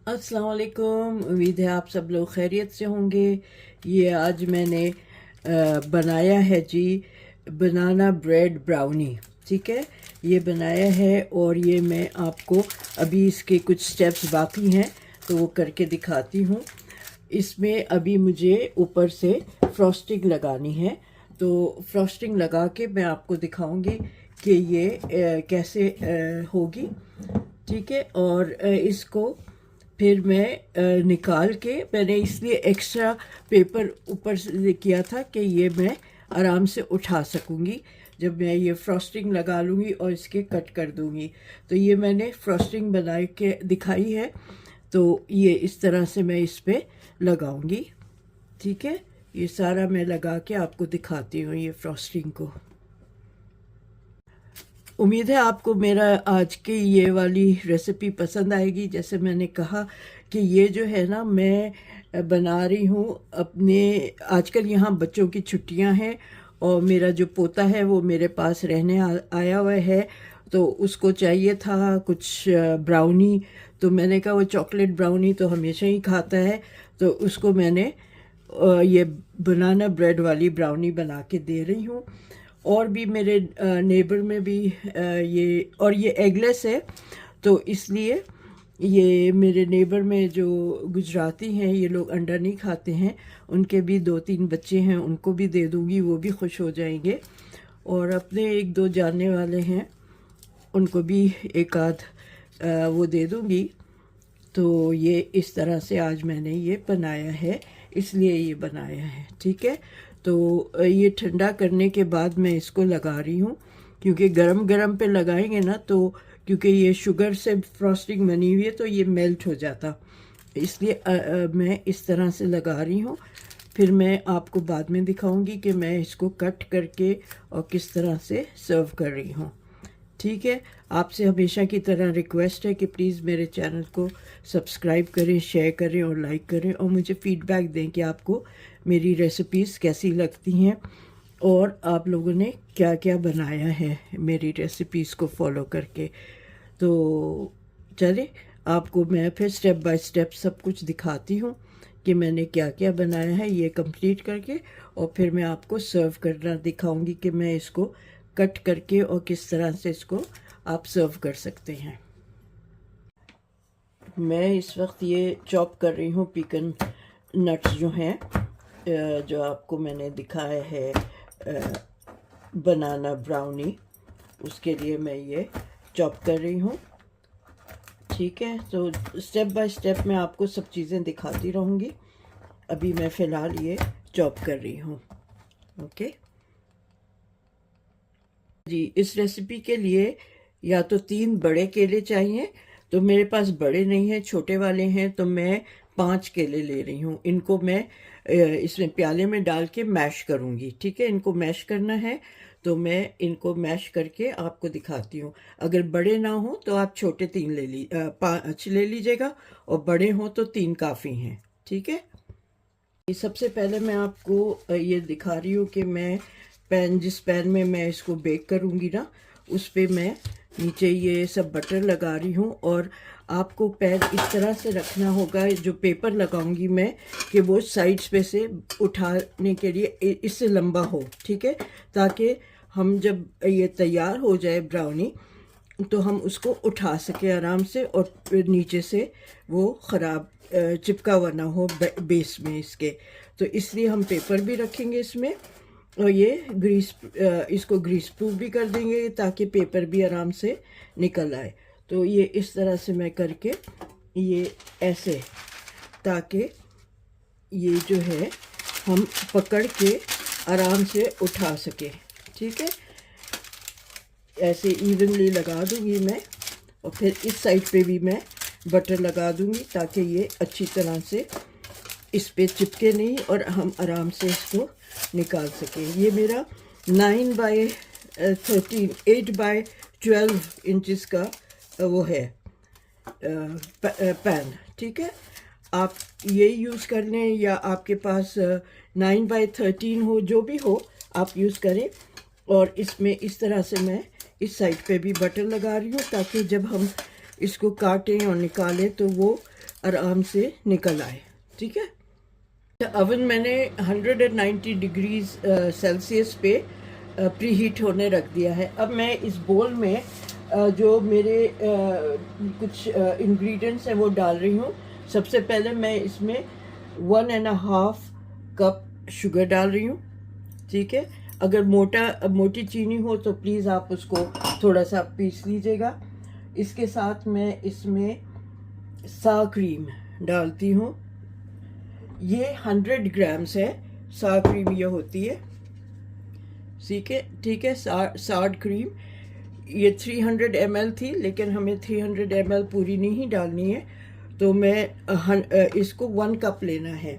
अस्सलाम वालेकुम। उम्मीद है आप सब लोग खैरियत से होंगे। ये आज मैंने बनाया है जी बनाना ब्रेड ब्राउनी। ठीक है, ये बनाया है और ये मैं आपको अभी इसके कुछ स्टेप्स बाकी हैं तो वो करके दिखाती हूँ। इसमें अभी मुझे ऊपर से फ्रॉस्टिंग लगानी है, तो फ्रॉस्टिंग लगा के मैं आपको दिखाऊंगी कि ये कैसे होगी। ठीक है, और इसको फिर मैं निकाल के मैंने इसलिए एक्स्ट्रा पेपर ऊपर से किया था कि ये मैं आराम से उठा सकूँगी जब मैं ये फ्रॉस्टिंग लगा लूँगी और इसके कट कर दूँगी। तो ये मैंने फ्रॉस्टिंग बना के दिखाई है, तो ये इस तरह से मैं इस पर लगाऊँगी। ठीक है, ये सारा मैं लगा के आपको दिखाती हूँ ये फ्रॉस्टिंग को। उम्मीद है आपको मेरा आज की ये वाली रेसिपी पसंद आएगी। जैसे मैंने कहा कि ये जो है ना, मैं बना रही हूँ अपने, आजकल यहाँ बच्चों की छुट्टियाँ हैं और मेरा जो पोता है वो मेरे पास रहने आया हुआ है, तो उसको चाहिए था कुछ ब्राउनी। तो मैंने कहा वो चॉकलेट ब्राउनी तो हमेशा ही खाता है, तो उसको मैंने ये बनाना ब्रेड वाली ब्राउनी बना के दे रही हूँ। और भी मेरे नेबर में भी ये, और ये एगलेस है तो इसलिए ये मेरे नेबर में जो गुजराती हैं ये लोग अंडा नहीं खाते हैं, उनके भी 2-3 बच्चे हैं, उनको भी दे दूँगी, वो भी खुश हो जाएंगे। और अपने 1-2 जानने वाले हैं उनको भी एक आध वो दे दूँगी। तो ये इस तरह से आज मैंने ये बनाया है, इसलिए ये बनाया है। ठीक है, तो ये ठंडा करने के बाद मैं इसको लगा रही हूँ, क्योंकि गरम गरम पे लगाएंगे ना तो, क्योंकि ये शुगर से फ्रॉस्टिंग बनी हुई है तो ये मेल्ट हो जाता, इसलिए मैं इस तरह से लगा रही हूँ। फिर मैं आपको बाद में दिखाऊंगी कि मैं इसको कट करके और किस तरह से सर्व कर रही हूँ। ठीक है, आपसे हमेशा की तरह रिक्वेस्ट है कि प्लीज़ मेरे चैनल को सब्सक्राइब करें, शेयर करें और लाइक करें, और मुझे फीडबैक दें कि आपको मेरी रेसिपीज़ कैसी लगती हैं और आप लोगों ने क्या क्या बनाया है मेरी रेसिपीज़ को फॉलो करके। तो चलिए आपको मैं फिर स्टेप बाय स्टेप सब कुछ दिखाती हूँ कि मैंने क्या क्या बनाया है ये कंप्लीट करके, और फिर मैं आपको सर्व करना दिखाऊंगी कि मैं इसको कट करके और किस तरह से इसको आप सर्व कर सकते हैं। मैं इस वक्त ये चॉप कर रही हूँ पीकन नट्स जो हैं, जो आपको मैंने दिखाया है बनाना ब्राउनी, उसके लिए मैं ये चॉप कर रही हूँ। ठीक है, तो स्टेप बाय स्टेप मैं आपको सब चीज़ें दिखाती रहूँगी। अभी मैं फ़िलहाल ये चॉप कर रही हूँ। ओके जी, इस रेसिपी के लिए या तो 3 बड़े केले चाहिए, तो मेरे पास बड़े नहीं हैं, छोटे वाले हैं, तो मैं 5 केले ले रही हूँ। इनको मैं इसमें प्याले में डाल के मैश करूँगी। ठीक है, इनको मैश करना है तो मैं इनको मैश करके आपको दिखाती हूँ। अगर बड़े ना हो तो आप छोटे 3 5 ले लीजिएगा, और बड़े हों तो 3 काफ़ी हैं। ठीक है, सबसे पहले मैं आपको ये दिखा रही हूँ कि मैं जिस पैन में मैं इसको बेक करूँगी ना, उस पर मैं नीचे ये सब बटर लगा रही हूँ। और आपको पैन इस तरह से रखना होगा, जो पेपर लगाऊंगी मैं, कि वो साइड्स पे से उठाने के लिए इससे लंबा हो। ठीक है, ताकि हम जब ये तैयार हो जाए ब्राउनी तो हम उसको उठा सके आराम से, और नीचे से वो ख़राब चिपका हुआ ना हो बेस में इसके। तो इसलिए हम पेपर भी रखेंगे इसमें, और ये इसको ग्रीस प्रूफ भी कर देंगे ताकि पेपर भी आराम से निकल आए। तो ये इस तरह से मैं करके ये ऐसे, ताकि ये जो है हम पकड़ के आराम से उठा सके। ठीक है, ऐसे इवनली लगा दूंगी मैं, और फिर इस साइड पे भी मैं बटर लगा दूंगी ताकि ये अच्छी तरह से इस पे चिपके नहीं और हम आराम से इसको निकाल सकें। ये मेरा 9 बाय 13 8 बाय 12 इंचेस का वो है पैन। ठीक है, आप ये यूज़ कर लें या आपके पास 9 बाय 13 हो, जो भी हो आप यूज़ करें। और इसमें इस तरह से मैं इस साइड पे भी बटर लगा रही हूँ ताकि जब हम इसको काटें और निकालें तो वो आराम से निकल आए। ठीक है, अवन मैंने 190 डिग्रीज सेल्सियस पे प्री हीट होने रख दिया है। अब मैं इस बोल में जो मेरे कुछ इंग्रेडिएंट्स हैं वो डाल रही हूँ। सबसे पहले मैं इसमें 1.5 कप शुगर डाल रही हूँ। ठीक है, अगर मोटी चीनी हो तो प्लीज़ आप उसको थोड़ा सा पीस लीजिएगा। इसके साथ मैं इसमें सार क्रीम डालती हूँ। ये 100 ग्राम्स है सार क्रीम, ये होती है। ठीक है, सार क्रीम ये 300 ml थी, लेकिन हमें 300 ml पूरी नहीं डालनी है, तो मैं इसको 1 कप लेना है।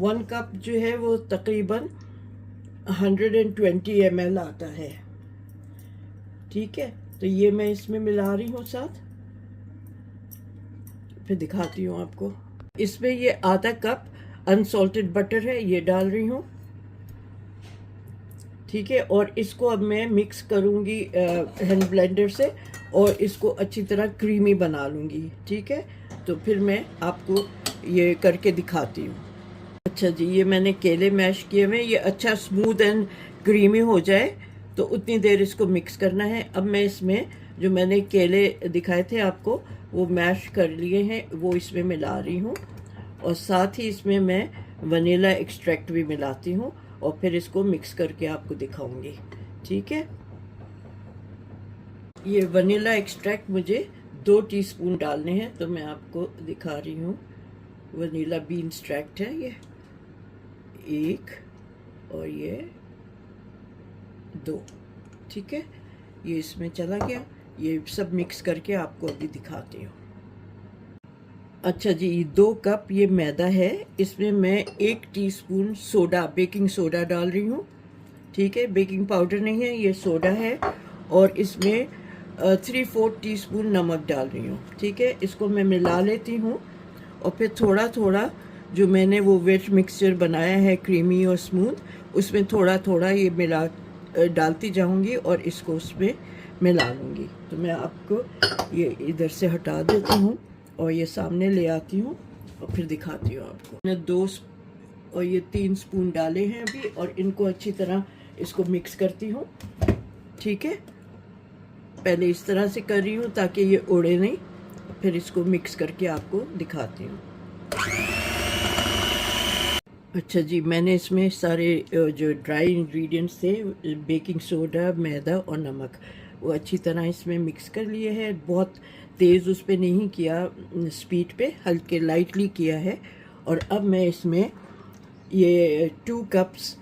1 कप जो है वो तकरीबन 120 ml आता है। ठीक है, तो ये मैं इसमें मिला रही हूँ साथ, फिर दिखाती हूँ आपको। इसमें ये आधा कप अनसॉल्टेड बटर है, ये डाल रही हूँ। ठीक है, और इसको अब मैं मिक्स करूँगी हैंड ब्लेंडर से और इसको अच्छी तरह क्रीमी बना लूँगी। ठीक है, तो फिर मैं आपको ये करके दिखाती हूँ। अच्छा जी, ये मैंने केले मैश किए हुए, ये अच्छा स्मूथ एंड क्रीमी हो जाए तो उतनी देर इसको मिक्स करना है। अब मैं इसमें जो मैंने केले दिखाए थे आपको वो मैश कर लिए हैं, वो इसमें मिला रही हूँ, और साथ ही इसमें मैं वनीला एक्सट्रैक्ट भी मिलाती हूँ और फिर इसको मिक्स करके आपको दिखाऊंगी। ठीक है, ये वनीला एक्सट्रैक्ट मुझे 2 टीस्पून डालने हैं, तो मैं आपको दिखा रही हूँ। वनीला बीन एक्सट्रैक्ट है ये 1 और ये 2। ठीक है, ये इसमें चला गया। ये सब मिक्स करके आपको अभी दिखाती हूँ। अच्छा जी, 2 कप ये मैदा है, इसमें मैं 1 टीस्पून सोडा, बेकिंग सोडा डाल रही हूँ। ठीक है, बेकिंग पाउडर नहीं है, ये सोडा है, और इसमें 3/4 टीस्पून नमक डाल रही हूँ। ठीक है, इसको मैं मिला लेती हूँ और फिर थोड़ा थोड़ा जो मैंने वो वेट मिक्सचर बनाया है क्रीमी और स्मूथ, उसमें थोड़ा थोड़ा ये डालती जाऊँगी और इसको उसमें मिला लूँगी। तो मैं आपको ये इधर से हटा देती हूँ और ये सामने ले आती हूँ और फिर दिखाती हूँ आपको। मैंने 2 और ये 3 स्पून डाले हैं अभी, और इनको अच्छी तरह इसको मिक्स करती हूँ। ठीक है, पहले इस तरह से कर रही हूँ ताकि ये उड़े नहीं, फिर इसको मिक्स करके आपको दिखाती हूँ। अच्छा जी, मैंने इसमें सारे जो ड्राई इंग्रेडिएंट्स थे, बेकिंग सोडा, मैदा और नमक, वो अच्छी तरह इसमें मिक्स कर लिए हैं। बहुत तेज़ उस पर नहीं किया, स्पीड पे हल्के लाइटली किया है। और अब मैं इसमें ये 2 कप्स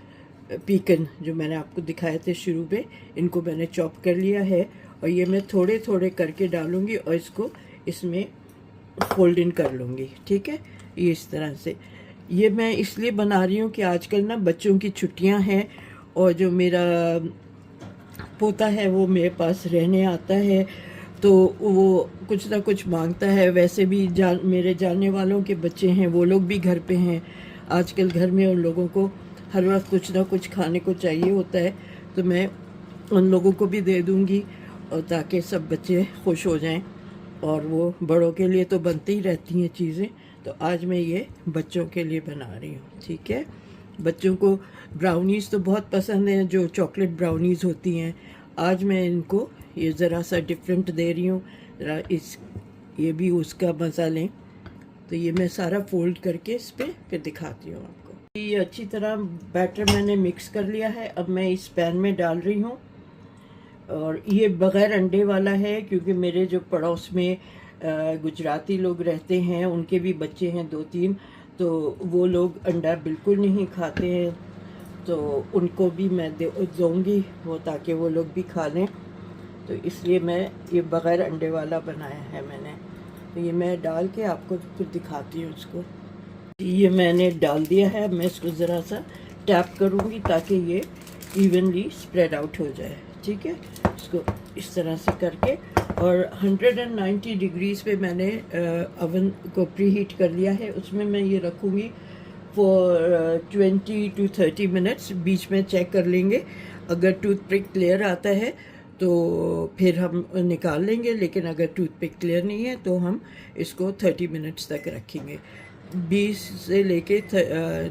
पीकन जो मैंने आपको दिखाए थे शुरू में, इनको मैंने चॉप कर लिया है और ये मैं थोड़े थोड़े करके डालूँगी और इसको इसमें फोल्ड इन कर लूँगी। ठीक है, ये इस तरह से। ये मैं इसलिए बना रही हूँ कि आजकल ना बच्चों की छुट्टियाँ हैं और जो मेरा पोता है वो मेरे पास रहने आता है, तो वो कुछ ना कुछ मांगता है। वैसे भी मेरे जानने वालों के बच्चे हैं, वो लोग भी घर पे हैं। आजकल घर में उन लोगों को हर वक्त कुछ ना कुछ खाने को चाहिए होता है, तो मैं उन लोगों को भी दे दूँगी, और ताकि सब बच्चे खुश हो जाएं। और वो बड़ों के लिए तो बनती ही रहती हैं चीज़ें, तो आज मैं ये बच्चों के लिए बना रही हूँ। ठीक है, बच्चों को ब्राउनीज़ तो बहुत पसंद हैं, जो चॉकलेट ब्राउनीज़ होती हैं। आज मैं इनको ये ज़रा सा डिफरेंट दे रही हूँ, ज़रा ये भी उसका मज़ा लें। तो ये मैं सारा फोल्ड करके इस पर फिर दिखाती हूँ आपको। ये अच्छी तरह बैटर मैंने मिक्स कर लिया है। अब मैं इस पैन में डाल रही हूँ, और ये बग़ैर अंडे वाला है, क्योंकि मेरे जो पड़ोस में गुजराती लोग रहते हैं, उनके भी बच्चे हैं 2-3, तो वो लोग अंडा बिल्कुल नहीं खाते हैं, तो उनको भी मैं दूँगी वो, ताकि वो लोग भी खा लें। तो इसलिए मैं ये बग़ैर अंडे वाला बनाया है मैंने। तो ये मैं डाल के आपको फिर दिखाती हूँ इसको। ये मैंने डाल दिया है, मैं इसको ज़रा सा टैप करूँगी ताकि ये इवनली स्प्रेड आउट हो जाए। ठीक है, इसको इस तरह से करके, और 190 डिग्रीज़ पे मैंने अवन को प्री हीट कर लिया है। उसमें मैं ये रखूँगी फॉर 20 to 30 मिनट्स। बीच में चेक कर लेंगे, अगर टूथपिक क्लियर आता है तो फिर हम निकाल लेंगे, लेकिन अगर टूथपिक क्लियर नहीं है तो हम इसको 30 मिनट्स तक रखेंगे। 20 से लेके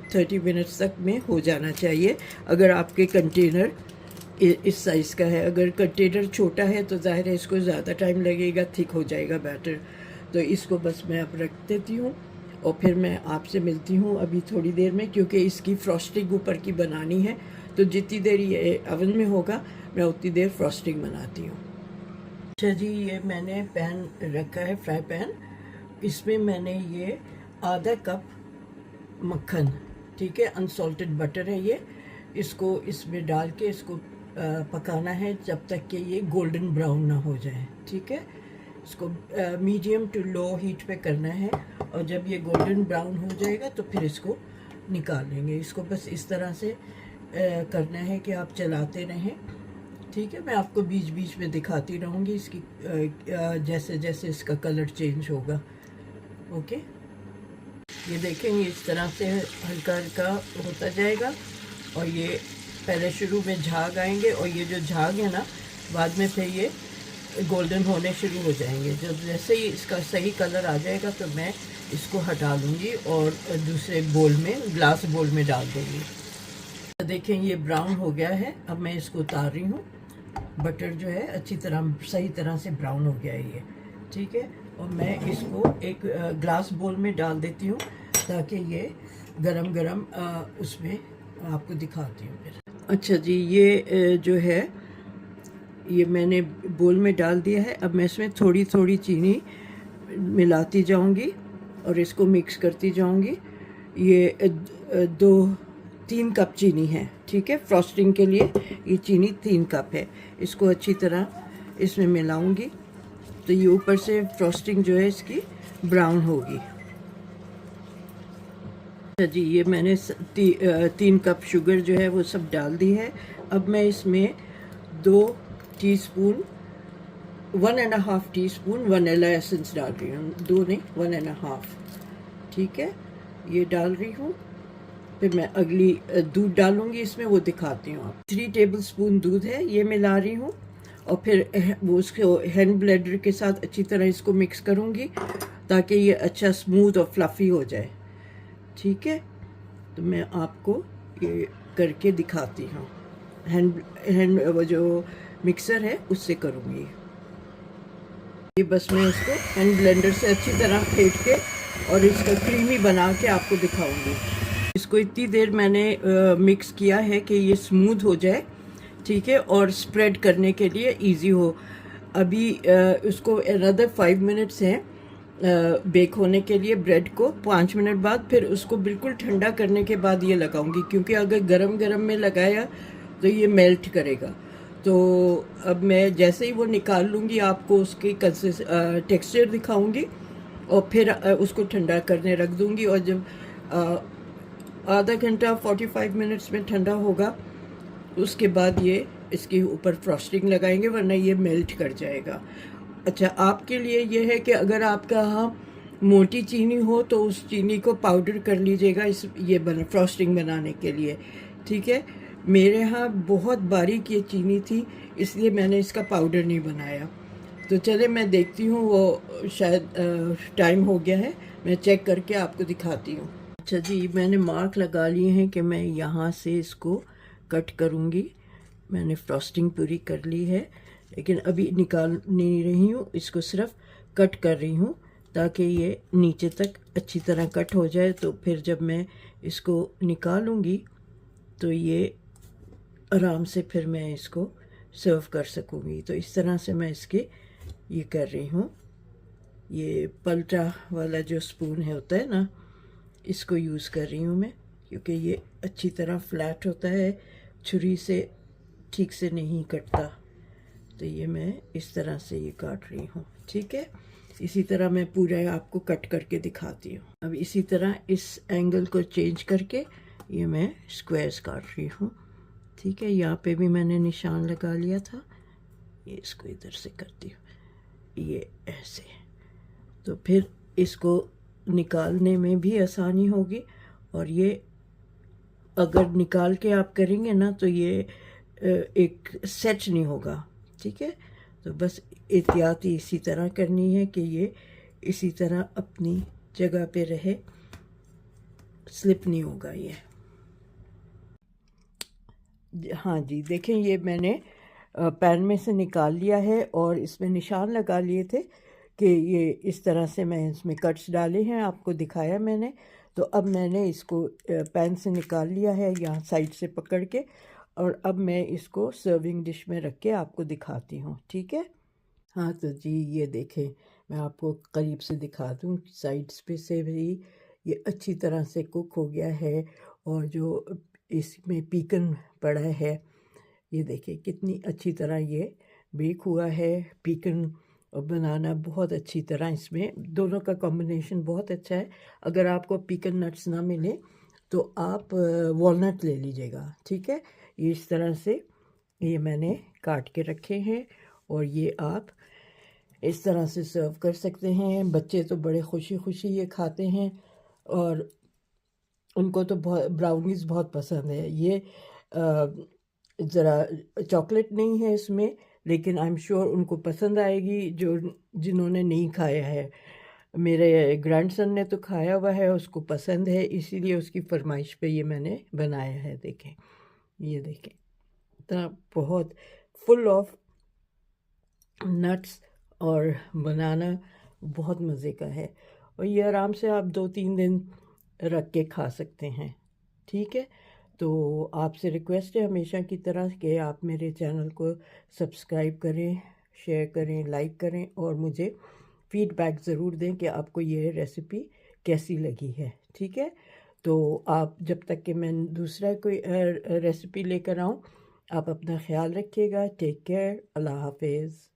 30 मिनट्स तक में हो जाना चाहिए अगर आपके कंटेनर इस साइज़ का है। अगर कंटेनर छोटा है तो ज़ाहिर है इसको ज़्यादा टाइम लगेगा, थिक हो जाएगा बैटर। तो इसको बस मैं अब रख देती हूँ और फिर मैं आपसे मिलती हूँ अभी थोड़ी देर में, क्योंकि इसकी फ्रॉस्टिंग ऊपर की बनानी है। तो जितनी देर ये ओवन में होगा मैं उतनी देर फ्रॉस्टिंग बनाती हूँ। अच्छा जी, ये मैंने पैन रखा है, फ्राई पैन। इसमें मैंने ये आधा कप मक्खन, ठीक है, अनसॉल्टेड बटर है ये, इसको इसमें डाल के इसको पकाना है जब तक कि ये गोल्डन ब्राउन ना हो जाए, ठीक है। इसको मीडियम टू लो हीट पे करना है और जब ये गोल्डन ब्राउन हो जाएगा तो फिर इसको निकाल लेंगे। इसको बस इस तरह से करना है कि आप चलाते रहें, ठीक है। मैं आपको बीच बीच में दिखाती रहूँगी इसकी जैसे जैसे इसका कलर चेंज होगा। ओके, ये देखेंगे इस तरह से हल्का हल्का होता जाएगा और ये पहले शुरू में झाग आएंगे और ये जो झाग है ना बाद में फिर ये गोल्डन होने शुरू हो जाएंगे। जब जैसे ही इसका सही कलर आ जाएगा तो मैं इसको हटा लूँगी और दूसरे बोल में, ग्लास बोल में डाल दूँगी। तो देखें ये ब्राउन हो गया है। अब मैं इसको उतार रही हूँ। बटर जो है अच्छी तरह सही तरह से ब्राउन हो गया है ये, ठीक है। और मैं इसको एक ग्लास बोल में डाल देती हूँ ताकि ये गरम गरम उसमें आपको दिखाती हूँ फिर। अच्छा जी, ये जो है ये मैंने बोल में डाल दिया है। अब मैं इसमें थोड़ी थोड़ी चीनी मिलाती जाऊंगी और इसको मिक्स करती जाऊंगी। ये 2-3 कप चीनी है, ठीक है। फ्रॉस्टिंग के लिए ये चीनी 3 कप है। इसको अच्छी तरह इसमें मिलाऊंगी तो ये ऊपर से फ्रॉस्टिंग जो है इसकी ब्राउन होगी। अच्छा जी, ये मैंने 3 कप शुगर जो है वो सब डाल दी है। अब मैं इसमें 2 टीस्पून 1.5 टीस्पून वनीला एसेंस डाल रही हूँ। 2 नहीं, 1.5, ठीक है, ये डाल रही हूँ। फिर मैं अगली दूध डालूंगी इसमें, वो दिखाती हूँ आप। 3 टेबलस्पून दूध है, ये मिला रही हूँ और फिर वो उसको हैंड ब्लेंडर के साथ अच्छी तरह इसको मिक्स करूँगी ताकि ये अच्छा स्मूथ और फ्लफ़ी हो जाए, ठीक है। तो मैं आपको ये करके दिखाती हूँ। हैंड वो जो मिक्सर है उससे करूँगी ये। बस मैं इसको हैंड ब्लेंडर से अच्छी तरह फेंट के और इसका क्रीमी बना के आपको दिखाऊंगी। इसको इतनी देर मैंने मिक्स किया है कि ये स्मूथ हो जाए, ठीक है, और स्प्रेड करने के लिए इजी हो। अभी उसको अनदर 5 मिनट्स हैं बेक होने के लिए। ब्रेड को 5 मिनट बाद फिर उसको बिल्कुल ठंडा करने के बाद ये लगाऊंगी, क्योंकि अगर गरम गरम में लगाया तो ये मेल्ट करेगा। तो अब मैं जैसे ही वो निकाल लूँगी आपको उसकी टेक्सचर दिखाऊंगी और फिर उसको ठंडा करने रख दूँगी। और जब आधा घंटा 45 मिनट्स में ठंडा होगा उसके बाद ये इसके ऊपर फ्रॉस्टिंग लगाएंगे, वरना ये मेल्ट कर जाएगा। अच्छा, आपके लिए ये है कि अगर आपका यहाँ मोटी चीनी हो तो उस चीनी को पाउडर कर लीजिएगा इस फ्रॉस्टिंग बनाने के लिए, ठीक है। मेरे यहाँ बहुत बारीक ये चीनी थी इसलिए मैंने इसका पाउडर नहीं बनाया। तो चले मैं देखती हूँ, वो शायद टाइम हो गया है, मैं चेक करके आपको दिखाती हूँ। अच्छा जी, मैंने मार्क लगा लिए हैं कि मैं यहाँ से इसको कट करूँगी। मैंने फ्रॉस्टिंग पूरी कर ली है लेकिन अभी निकाल नहीं रही हूँ, इसको सिर्फ कट कर रही हूँ ताकि ये नीचे तक अच्छी तरह कट हो जाए। तो फिर जब मैं इसको निकालूँगी तो ये आराम से फिर मैं इसको सर्व कर सकूँगी। तो इस तरह से मैं इसके ये कर रही हूँ। ये पलटा वाला जो स्पून है होता है ना, इसको यूज़ कर रही हूँ मैं, क्योंकि ये अच्छी तरह फ्लैट होता है, छुरी से ठीक से नहीं कटता। तो ये मैं इस तरह से ये काट रही हूँ, ठीक है। इसी तरह मैं पूरा आपको कट करके दिखाती हूँ। अब इसी तरह इस एंगल को चेंज करके ये मैं स्क्वायर्स काट रही हूँ, ठीक है। यहाँ पे भी मैंने निशान लगा लिया था, ये इसको इधर से करती हूँ, ये ऐसे। तो फिर इसको निकालने में भी आसानी होगी और ये अगर निकाल के आप करेंगे ना तो ये एक सेट नहीं होगा, ठीक है। तो बस एहतियाती इसी तरह करनी है कि ये इसी तरह अपनी जगह पे रहे, स्लिप नहीं होगा ये। हाँ जी, देखें ये मैंने पैन में से निकाल लिया है और इसमें निशान लगा लिए थे कि ये इस तरह से मैं इसमें कट्स डाले हैं, आपको दिखाया मैंने। तो अब मैंने इसको पैन से निकाल लिया है यहाँ साइड से पकड़ के, और अब मैं इसको सर्विंग डिश में रख के आपको दिखाती हूँ, ठीक है। हाँ तो जी ये देखें, मैं आपको करीब से दिखा दूँ, साइड्स पे से भी ये अच्छी तरह से कुक हो गया है, और जो इसमें पीकन पड़ा है, ये देखिए कितनी अच्छी तरह ये बेक हुआ है। पीकन और बनाना बहुत अच्छी तरह, इसमें दोनों का कॉम्बिनेशन बहुत अच्छा है। अगर आपको पीकन नट्स ना मिले तो आप वॉलनट ले लीजिएगा, ठीक है। ये इस तरह से ये मैंने काट के रखे हैं, और ये आप इस तरह से सर्व कर सकते हैं। बच्चे तो बड़े खुशी खुशी ये खाते हैं, और उनको तो बहुत ब्राउनीज़ बहुत पसंद है। ये ज़रा चॉकलेट नहीं है इसमें, लेकिन आई एम श्योर उनको पसंद आएगी जो जिन्होंने नहीं खाया है। मेरे ग्रैंडसन ने तो खाया हुआ है, उसको पसंद है, इसीलिए उसकी फरमाइश पे ये मैंने बनाया है। देखें, ये देखें, इतना बहुत फुल ऑफ नट्स और बनाना, बहुत मज़े का है। और ये आराम से आप 2-3 दिन रख के खा सकते हैं, ठीक है। तो आपसे रिक्वेस्ट है हमेशा की तरह कि आप मेरे चैनल को सब्सक्राइब करें, शेयर करें, लाइक करें, और मुझे फीडबैक ज़रूर दें कि आपको ये रेसिपी कैसी लगी है, ठीक है। तो आप जब तक कि मैं दूसरा कोई रेसिपी लेकर आऊँ, आप अपना ख्याल रखिएगा। टेक केयर, अल्लाह हाफिज़।